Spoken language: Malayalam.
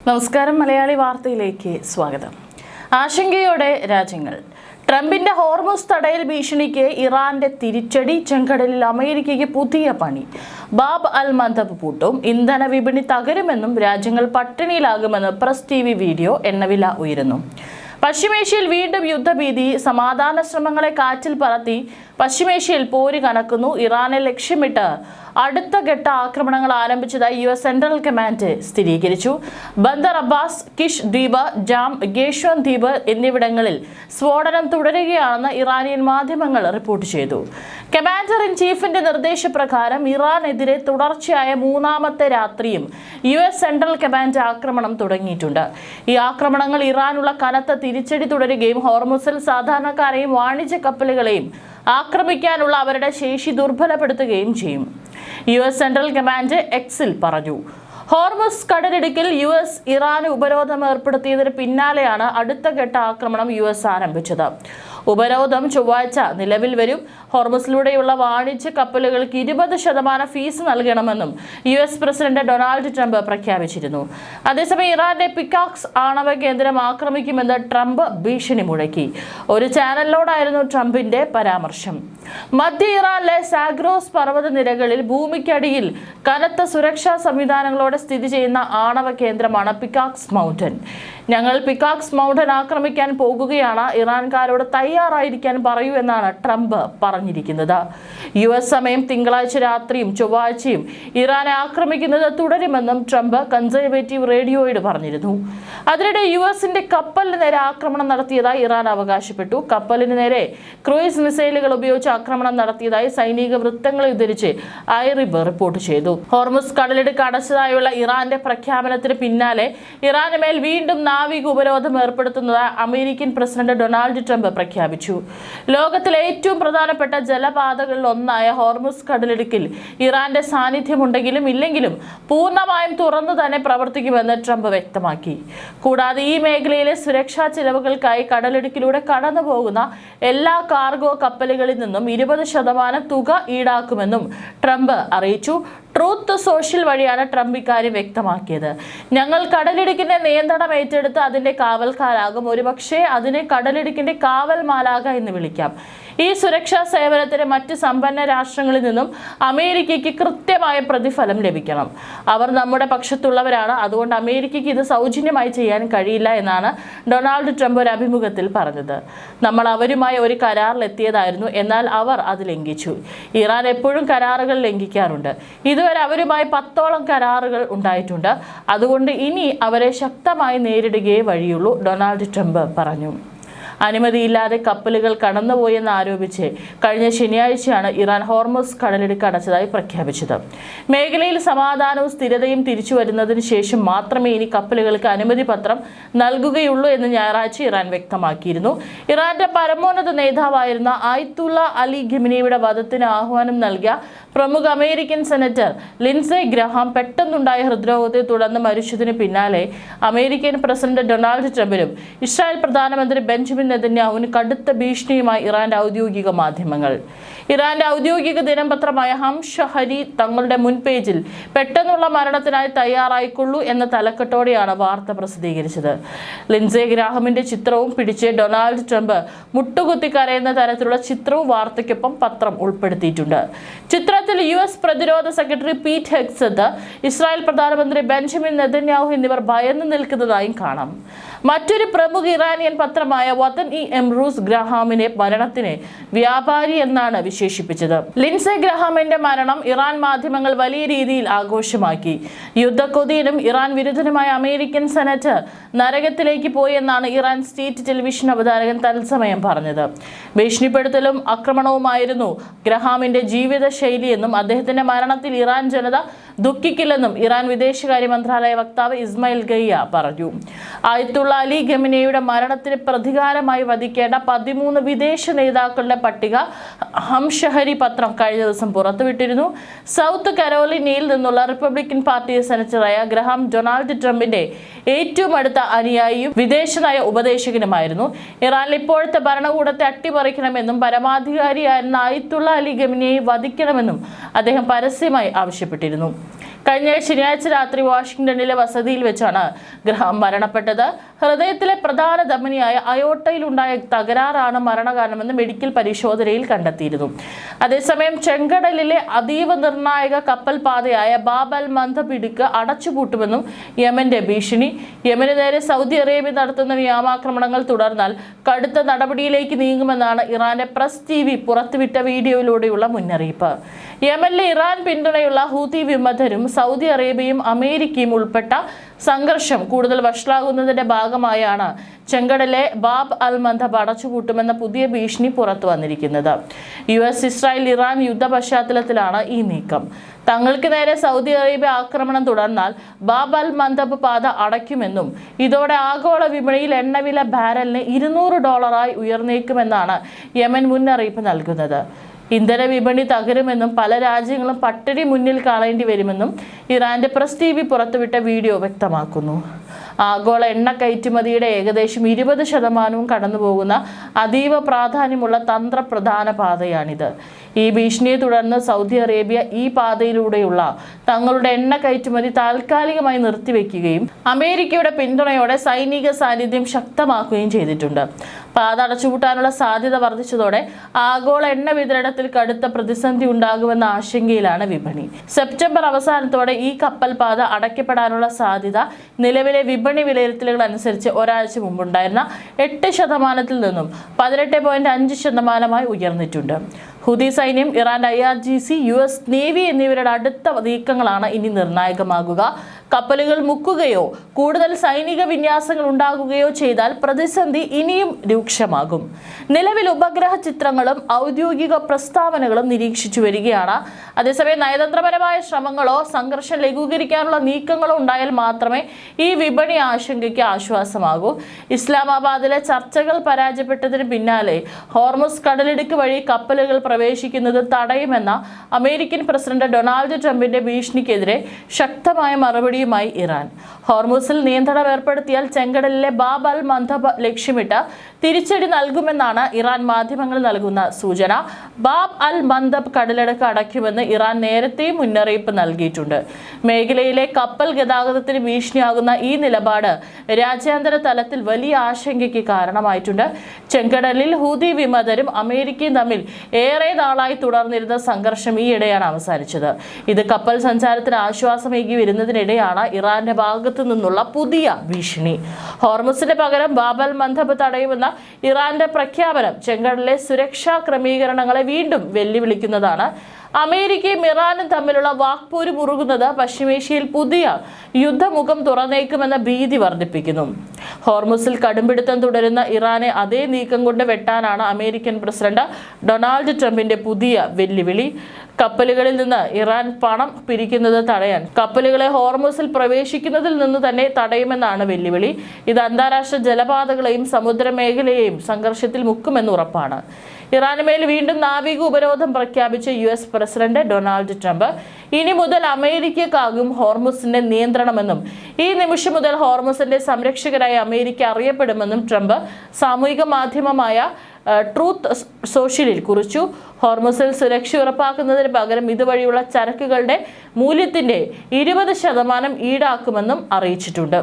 നമസ്കാരം. മലയാളി വാർത്തയിലേക്ക് സ്വാഗതം. ആശങ്കയോടെ രാജ്യങ്ങൾ. ട്രംപിന്റെ ഹോർമുസ് തടയൽ ഭീഷണിക്ക് ഇറാന്റെ തിരിച്ചടി. ചെങ്കടലിൽ അമേരിക്കയ്ക്ക് പുതിയ പണി. ബാബ് അൽ മന്ദബ് പൂട്ടും. ഇന്ധന വിപണി തകരുമെന്നും രാജ്യങ്ങൾ പട്ടിണിയിലാകുമെന്ന് പ്രസ് TV വീഡിയോ. എണ്ണവില ഉയരുന്നു. പശ്ചിമേഷ്യയിൽ വീണ്ടും യുദ്ധഭീതി. സമാധാന ശ്രമങ്ങളെ കാറ്റിൽ പറത്തി പശ്ചിമേഷ്യയിൽ പോര് കനക്കുന്നു. ഇറാനെ ലക്ഷ്യമിട്ട് അടുത്ത ഘട്ട ആക്രമണങ്ങൾ ആരംഭിച്ചതായി US സെൻട്രൽ കമാൻഡ് സ്ഥിരീകരിച്ചു. ബന്ദർ അബ്ബാസ്, കിഷ് ദ്വീപ്, ജാം, ഗേഷ്വൻ ദ്വീപ് എന്നിവിടങ്ങളിൽ സ്ഫോടനം തുടരുകയാണെന്ന് ഇറാനിയൻ മാധ്യമങ്ങൾ റിപ്പോർട്ട് ചെയ്തു. കമാൻഡർ ഇൻ ചീഫിന്റെ നിർദ്ദേശപ്രകാരം ഇറാനെതിരെ തുടർച്ചയായ മൂന്നാമത്തെ രാത്രിയും US സെൻട്രൽ കമാൻഡ് ആക്രമണം തുടങ്ങിയിട്ടുണ്ട്. ഈ ആക്രമണങ്ങൾ ഇറാനുള്ള കനത്ത തിരിച്ചടി തുടരുകയും ഹോർമുസിൽ സാധാരണക്കാരെയും വാണിജ്യ കപ്പലുകളെയും ആക്രമിക്കാനുള്ള അവരുടെ ശേഷി ദുർബലപ്പെടുത്തുകയും ചെയ്യും. US സെൻട്രൽ കമാൻഡ് എക്സിൽ പറഞ്ഞു. ഹോർമുസ് കടലിടുക്കിൽ US ഇറാന് ഉപരോധം ഏർപ്പെടുത്തിയതിന് പിന്നാലെയാണ് അടുത്ത ഘട്ട ആക്രമണം US ആരംഭിച്ചത്. ഉപരോധം ചൊവ്വാഴ്ച നിലവിൽ വരും. ഹോർമുസിലൂടെയുള്ള വാണിജ്യ കപ്പലുകൾക്ക് 20% ഫീസ് നൽകണമെന്നും US പ്രസിഡന്റ് ഡൊണാൾഡ് ട്രംപ് പ്രഖ്യാപിച്ചിരുന്നു. അതേസമയം ഇറാന്റെ പിക്കാക്സ് ആണവ കേന്ദ്രം ആക്രമിക്കുമെന്ന് ട്രംപ് ഭീഷണി മുഴക്കി. ഒരു ചാനലിനോടായിരുന്നു ട്രംപിന്റെ പരാമർശം. മധ്യ ഇറാനിലെ സാഗ്രോസ് പർവ്വതനിരകളിൽ ഭൂമിക്കടിയിൽ കനത്ത സുരക്ഷാ സംവിധാനങ്ങളോടെ സ്ഥിതി ചെയ്യുന്ന ആണവ കേന്ദ്രമാണ് പിക്കാക്സ് മൗണ്ടൻ. ഞങ്ങൾ പിക്കാക്സ് മൗണ്ടൻ ആക്രമിക്കാൻ പോകുകയാണ്. ഇറാൻകാരോട് തയ്യാറായിരിക്കാൻ പറയൂ എന്നാണ് ട്രംപ് പറഞ്ഞിരിക്കുന്നത്. US സമയം തിങ്കളാഴ്ച രാത്രിയും ചൊവ്വാഴ്ചയും ഇറാനെ ആക്രമിക്കുന്നത് തുടരുമെന്നും ട്രംപ് കൺസർവേറ്റീവ് റേഡിയോയോട് പറഞ്ഞിരുന്നു. അതിനിടെ USന്റെ കപ്പലിന് നേരെ ആക്രമണം നടത്തിയതായി ഇറാൻ അവകാശപ്പെട്ടു. കപ്പലിന് നേരെ ക്രൂയിസ് മിസൈലുകൾ ഉപയോഗിച്ച് ആക്രമണം നടത്തിയതായി സൈനിക വൃത്തങ്ങളെ ഉദ്ധരിച്ച് ഐറിബ് റിപ്പോർട്ട് ചെയ്തു. ഹോർമുസ് കടലിടുക്ക് അടച്ചതായുള്ള ഇറാന്റെ പ്രഖ്യാപനത്തിന് പിന്നാലെ ഇറാന് മേൽ വീണ്ടും നാവിക ഉപരോധം ഏർപ്പെടുത്തുന്നതായി അമേരിക്കൻ പ്രസിഡന്റ് ഡൊണാൾഡ് ട്രംപ് പ്രഖ്യാപിച്ചു. ലോകത്തിലെ ഏറ്റവും പ്രധാനപ്പെട്ട ജലപാതകളിൽ ഒന്നായ ഹോർമുസ് കടലിടുക്കിൽ ഇറാന്റെ സാന്നിധ്യമുണ്ടെങ്കിലും ഇല്ലെങ്കിലും പൂർണ്ണമായും തുറന്നു തന്നെ പ്രവർത്തിക്കുമെന്ന് ട്രംപ് വ്യക്തമാക്കി. കൂടാതെ ഈ മേഖലയിലെ സുരക്ഷാ ചിലവുകൾക്കായി കടലിടുക്കിലൂടെ കടന്നുപോകുന്ന എല്ലാ കാർഗോ കപ്പലുകളിൽ നിന്നും 20% തുക ഈടാക്കുമെന്നും ട്രംപ് അറിയിച്ചു. ട്രൂത്ത് സോഷ്യൽ വഴിയാണ് ട്രംപ് ഇക്കാര്യം വ്യക്തമാക്കിയത്. ഞങ്ങൾ കടലിടുക്കിന്റെ നിയന്ത്രണം ഏറ്റെടുത്ത് അതിന്റെ കാവൽക്കാരാകും. ഒരുപക്ഷെ അതിനെ കടലിടുക്കിന്റെ കാവൽ മാലാഖ എന്ന് വിളിക്കാം. ഈ സുരക്ഷാ സേവനത്തിന് മറ്റ് സമ്പന്ന രാഷ്ട്രങ്ങളിൽ നിന്നും അമേരിക്കയ്ക്ക് കൃത്യമായ പ്രതിഫലം ലഭിക്കണം. അവർ നമ്മുടെ പക്ഷത്തുള്ളവരാണ്. അതുകൊണ്ട് അമേരിക്കയ്ക്ക് ഇത് സൗജന്യമായി ചെയ്യാൻ കഴിയില്ല എന്നാണ് ഡൊണാൾഡ് ട്രംപ് ഒരു അഭിമുഖത്തിൽ പറഞ്ഞത്. നമ്മൾ അവരുമായി ഒരു കരാറിലെത്തിയതായിരുന്നു, എന്നാൽ അവർ അത് ലംഘിച്ചു. ഇറാൻ എപ്പോഴും കരാറുകൾ ലംഘിക്കാറുണ്ട്. ഇതുവരെ അവരുമായി 10ഓളം കരാറുകൾ ഉണ്ടായിട്ടുണ്ട്. അതുകൊണ്ട് ഇനി അവരെ ശക്തമായി നേരിടുകയേ വഴിയുള്ളൂ, ഡൊണാൾഡ് ട്രംപ് പറഞ്ഞു. അനുമതിയില്ലാതെ കപ്പലുകൾ കടന്നുപോയെന്ന് ആരോപിച്ച് കഴിഞ്ഞ ശനിയാഴ്ചയാണ് ഇറാൻ ഹോർമുസ് കടലിടുക്ക് അടച്ചതായി പ്രഖ്യാപിച്ചത്. മേഖലയിൽ സമാധാനവും സ്ഥിരതയും തിരിച്ചു വരുന്നതിന് ശേഷം മാത്രമേ ഇനി കപ്പലുകൾക്ക് അനുമതി പത്രം നൽകുകയുള്ളൂ എന്ന് ഞായറാഴ്ച ഇറാൻ വ്യക്തമാക്കിയിരുന്നു. ഇറാന്റെ പരമോന്നത നേതാവായിരുന്ന ആയത്തുള്ള അലി ഖമനേയിയുടെ വധത്തിന് ആഹ്വാനം നൽകിയ പ്രമുഖ അമേരിക്കൻ സെനറ്റർ ലിൻസെ ഗ്രഹാം പെട്ടെന്നുണ്ടായ ഹൃദ്രോഗത്തെ തുടർന്ന് മരിച്ചതിന് പിന്നാലെ അമേരിക്കൻ പ്രസിഡന്റ് ഡൊണാൾഡ് ട്രംപിനും ഇസ്രായേൽ പ്രധാനമന്ത്രി ബെഞ്ചമിൻ നെതന്യാഹുവിന് കടുത്ത ഭീഷണിയുമായി ഇറാന്റെ ഔദ്യോഗിക മാധ്യമങ്ങൾ. ഇറാന്റെ ഔദ്യോഗിക ദിനപത്രമായ ഹം ഷഹരി തങ്ങളുടെ മുൻ പേജിൽ പെട്ടെന്നുള്ള മരണത്തിനായി തയ്യാറായിക്കൊള്ളൂ എന്ന തലക്കെട്ടോടെയാണ് വാർത്ത പ്രസിദ്ധീകരിച്ചത്. ലിൻസെ ഗ്രാഹമിന്റെ ചിത്രവും പിടിച്ച് ഡൊണാൾഡ് ട്രംപ് മുട്ടുകുത്തി കരയുന്ന തരത്തിലുള്ള ചിത്രവും വാർത്തയ്ക്കൊപ്പം പത്രം ഉൾപ്പെടുത്തിയിട്ടുണ്ട്. ചിത്രത്തിൽ US പ്രതിരോധ സെക്രട്ടറി പീറ്റ് ഹെഗ്സെത്ത്, ഇസ്രായേൽ പ്രധാനമന്ത്രി ബെഞ്ചമിൻ നെതന്യാഹു എന്നിവർ ഭയന്നു നിൽക്കുന്നതായും കാണാം. മറ്റൊരു പ്രമുഖ ഇറാനിയൻ പത്രമായ എംറൂസ് ഗ്രഹാമിനെ മരണത്തിന് വ്യാപാരി എന്നാണ് വിശേഷിപ്പിച്ചത്. ലിൻസെ ഗ്രഹാമിന്റെ മരണം ഇറാൻ മാധ്യമങ്ങൾ വലിയ രീതിയിൽ ആഘോഷമാക്കി. യുദ്ധക്കൊതിയനും ഇറാൻ വിരുദ്ധനുമായ അമേരിക്കൻ സെനറ്റർ നരകത്തിലേക്ക് പോയി എന്നാണ് ഇറാൻ സ്റ്റേറ്റ് ടെലിവിഷൻ അവതാരകൻ തത്സമയം പറഞ്ഞത്. ഭീഷണിപ്പെടുത്തലും ആക്രമണവുമായിരുന്നു ഗ്രഹാമിന്റെ ജീവിത ശൈലിയെന്നും അദ്ദേഹത്തിന്റെ മരണത്തിൽ ഇറാൻ ജനത ദുഃഖിക്കില്ലെന്നും ഇറാൻ വിദേശകാര്യ മന്ത്രാലയ വക്താവ് ഇസ്മായിൽ ഗയ്യ പറഞ്ഞു. ആയത്തുള്ള അലി ഖമനേയിയുടെ മരണത്തിന് പ്രതികാരമായി വധിക്കേണ്ട 13 വിദേശ നേതാക്കളുടെ പട്ടിക ഹംഷഹരി പത്രം കഴിഞ്ഞ ദിവസം പുറത്തുവിട്ടിരുന്നു. സൗത്ത് കരോലിനയിൽ നിന്നുള്ള റിപ്പബ്ലിക്കൻ പാർട്ടി സെനറ്ററായ ഗ്രഹാം ഡൊണാൾഡ് ട്രംപിന്റെ ഏറ്റവും അടുത്ത അനുയായിയും വിദേശനയ ഉപദേശകനുമായിരുന്നു. ഇറാനിൽ ഇപ്പോഴത്തെ ഭരണകൂടത്തെ അട്ടിമറിക്കണമെന്നും പരമാധികാരിയായിരുന്ന ആയത്തുള്ള അലി ഖമനേയി വധിക്കണമെന്നും അദ്ദേഹം പരസ്യമായി ആവശ്യപ്പെട്ടിരുന്നു. കഴിഞ്ഞ ശനിയാഴ്ച രാത്രി വാഷിംഗ്ടണിലെ വസതിയിൽ വെച്ചാണ് ഗ്രഹാം മരണപ്പെട്ടത്. ഹൃദയത്തിലെ പ്രധാന ധമനിയായ അയോർട്ടയിലുണ്ടായ തകരാറാണ് മരണകാരണമെന്ന് മെഡിക്കൽ പരിശോധനയിൽ കണ്ടെത്തിയിരുന്നു. അതേസമയം ചെങ്കടലിലെ അതീവ നിർണായക കപ്പൽ പാതയായ ബാബ് അൽ മന്ദബ് ഇടുക്ക് അടച്ചുപൂട്ടുമെന്നും യമന്റെ ഭീഷണി. യമന് നേരെ സൗദി അറേബ്യ നടത്തുന്ന വ്യോമാക്രമണങ്ങൾ തുടർന്നാൽ കടുത്ത നടപടിയിലേക്ക് നീങ്ങുമെന്നാണ് ഇറാന്റെ പ്രസ് TV പുറത്തുവിട്ട വീഡിയോയിലൂടെയുള്ള മുന്നറിയിപ്പ്. യമനിലെ ഇറാൻ പിന്തുണയുള്ള ഹൂതി വിമതരും സൗദി അറേബ്യയും അമേരിക്കയും ഉൾപ്പെട്ട സംഘർഷം കൂടുതൽ വഷളാകുന്നതിന്റെ ഭാഗമായാണ് ചെങ്കടലിലെ ബാബ് അൽ മന്ദബ് അടച്ചുപൂട്ടുമെന്ന പുതിയ ഭീഷണി പുറത്തു വന്നിരിക്കുന്നത്. US ഇസ്രായേൽ ഇറാൻ യുദ്ധ പശ്ചാത്തലത്തിലാണ് ഈ നീക്കം. തങ്ങൾക്ക് നേരെ സൗദി അറേബ്യ ആക്രമണം തുടർന്നാൽ ബാബ് അൽ മന്ദബ് പാത അടയ്ക്കുമെന്നും ഇതോടെ ആഗോള വിപണിയിൽ എണ്ണവില ബാരലിന് $200 ഉയർന്നേക്കുമെന്നാണ് യമൻ മുന്നറിയിപ്പ് നൽകുന്നത്. ഇന്ധന വിപണി തകരുമെന്നും പല രാജ്യങ്ങളും പട്ടിണി മുന്നിൽ കാണേണ്ടി വരുമെന്നും ഇറാന്റെ പ്രസ് TV പുറത്തുവിട്ട വീഡിയോ വ്യക്തമാക്കുന്നു. ആഗോള എണ്ണ കയറ്റുമതിയുടെ ഏകദേശം 20% കടന്നുപോകുന്ന അതീവ പ്രാധാന്യമുള്ള തന്ത്രപ്രധാന പാതയാണിത്. ഈ ഭീഷണിയെ തുടർന്ന് സൗദി അറേബ്യ ഈ പാതയിലൂടെയുള്ള തങ്ങളുടെ എണ്ണ കയറ്റുമതി താൽക്കാലികമായി നിർത്തിവെക്കുകയും അമേരിക്കയുടെ പിന്തുണയോടെ സൈനിക സാന്നിധ്യം ശക്തമാക്കുകയും ചെയ്തിട്ടുണ്ട്. പാത അടച്ചുപൂട്ടാനുള്ള സാധ്യത വർദ്ധിച്ചതോടെ ആഗോള എണ്ണ വിതരണത്തിൽ കടുത്ത പ്രതിസന്ധി ഉണ്ടാകുമെന്ന ആശങ്കയിലാണ് വിപണി. സെപ്റ്റംബർ അവസാനത്തോടെ ഈ കപ്പൽ പാത അടയ്ക്കപ്പെടാനുള്ള സാധ്യത നിലവിലെ വിപണി വിലയിരുത്തലുകൾ അനുസരിച്ച് ഒരാഴ്ച മുമ്പുണ്ടായിരുന്ന 8% നിന്നും 18.5% ഉയർന്നിട്ടുണ്ട്. ഹുതി സൈന്യം, ഇറാൻ IRGC, US നേവി എന്നിവരുടെ അടുത്ത നീക്കങ്ങളാണ് ഇനി നിർണായകമാകുക. കപ്പലുകൾ മുക്കുകയോ കൂടുതൽ സൈനിക വിന്യാസങ്ങൾ ഉണ്ടാകുകയോ ചെയ്താൽ പ്രതിസന്ധി ഇനിയും രൂക്ഷമാകും. നിലവിൽ ഉപഗ്രഹ ചിത്രങ്ങളും ഔദ്യോഗിക പ്രസ്താവനകളും നിരീക്ഷിച്ചു വരികയാണ്. അതേസമയം നയതന്ത്രപരമായ ശ്രമങ്ങളോ സംഘർഷം ലഘൂകരിക്കാനുള്ള നീക്കങ്ങളോ ഉണ്ടായാൽ മാത്രമേ ഈ വിപണി ആശങ്കയ്ക്ക് ആശ്വാസമാകൂ. ഇസ്ലാമാബാദിലെ ചർച്ചകൾ പരാജയപ്പെട്ടതിന് പിന്നാലെ ഹോർമുസ് കടലിടുക്ക് വഴി കപ്പലുകൾ പ്രവേശിക്കുന്നത് തടയുമെന്ന അമേരിക്കൻ പ്രസിഡന്റ് ഡൊണാൾഡ് ട്രംപിന്റെ ഭീഷണിക്കെതിരെ ശക്തമായ മറുപടിയുമായി ഇറാൻ. ഹോർമുസിൽ നിയന്ത്രണം ഏർപ്പെടുത്തിയാൽ ചെങ്കടലിലെ ബാബ് അൽ മന്ദബ് ലക്ഷ്യമിട്ട് തിരിച്ചടി നൽകുമെന്നാണ് ഇറാൻ മാധ്യമങ്ങൾ നൽകുന്ന സൂചന. ബാബ് അൽ മന്ദബ് കടലിടുക്ക് അടയ്ക്കുമെന്ന് ഇറാൻ നേരത്തെയും മുന്നറിയിപ്പ് നൽകിയിട്ടുണ്ട്. മേഖലയിലെ കപ്പൽ ഗതാഗതത്തിന് ഭീഷണിയാകുന്ന ഈ നിലപാട് രാജ്യാന്തര തലത്തിൽ വലിയ ആശങ്കയ്ക്ക് കാരണമായിട്ടുണ്ട്. ചെങ്കടലിൽ ഹൂതി വിമതരും അമേരിക്കയും തമ്മിൽ ഏറെ നാളായി തുടർന്നിരുന്ന സംഘർഷം ഈയിടെയാണ് അവസാനിച്ചത്. ഇത് കപ്പൽ സഞ്ചാരത്തിന് ആശ്വാസമേകി വരുന്നതിനിടെയാണ് ഇറാന്റെ ഭാഗത്തു നിന്നുള്ള പുതിയ ഭീഷണി. ഹോർമുസിന് പകരം ബാബ് അൽ മന്ദബ് തടയുമെന്ന ഇറാന്റെ പ്രഖ്യാപനം ചെങ്കടലിലെ സുരക്ഷാ ക്രമീകരണങ്ങളെ വീണ്ടും വെല്ലുവിളിക്കുന്നതാണ്. അമേരിക്കയും ഇറാനും തമ്മിലുള്ള വാക്പോര് മുറുകുന്നത് പശ്ചിമേഷ്യയിൽ പുതിയ യുദ്ധമുഖം തുറന്നേക്കുമെന്ന ഭീതി വർദ്ധിപ്പിക്കുന്നു. ഹോർമുസിൽ കടുംപിടുത്തം തുടരുന്ന ഇറാനെ അതേ നീക്കം കൊണ്ട് വെട്ടാനാണ് അമേരിക്കൻ പ്രസിഡന്റ് ഡൊണാൾഡ് ട്രംപിന്റെ പുതിയ വെല്ലുവിളി. കപ്പലുകളിൽ നിന്ന് ഇറാൻ പണം പിരിക്കുന്നത് തടയാൻ കപ്പലുകളെ ഹോർമുസിൽ പ്രവേശിക്കുന്നതിൽ നിന്ന് തന്നെ തടയുമെന്നാണ് വെല്ലുവിളി. ഇത് അന്താരാഷ്ട്ര ജലപാതകളെയും സമുദ്രമേഖലയെയും സംഘർഷത്തിൽ മുക്കുമെന്ന് ഉറപ്പാണ്. ഇറാന് മേൽ വീണ്ടും നാവിക ഉപരോധം പ്രഖ്യാപിച്ച US പ്രസിഡന്റ് ഡൊണാൾഡ് ട്രംപ് ഇനി മുതൽ അമേരിക്കക്കാകും ഹോർമുസിന്റെ നിയന്ത്രണമെന്നും ഈ നിമിഷം മുതൽ ഹോർമുസിന്റെ സംരക്ഷകരായി അമേരിക്ക അറിയപ്പെടുമെന്നും ട്രംപ് സാമൂഹിക മാധ്യമമായ ട്രൂത്ത് സോഷ്യലിൽ കുറിച്ചു. ഹോർമുസിൽ സുരക്ഷ ഉറപ്പാക്കുന്നതിന് പകരം ഇതുവഴിയുള്ള ചരക്കുകളുടെ മൂല്യത്തിന്റെ 20% ഈടാക്കുമെന്നും അറിയിച്ചിട്ടുണ്ട്.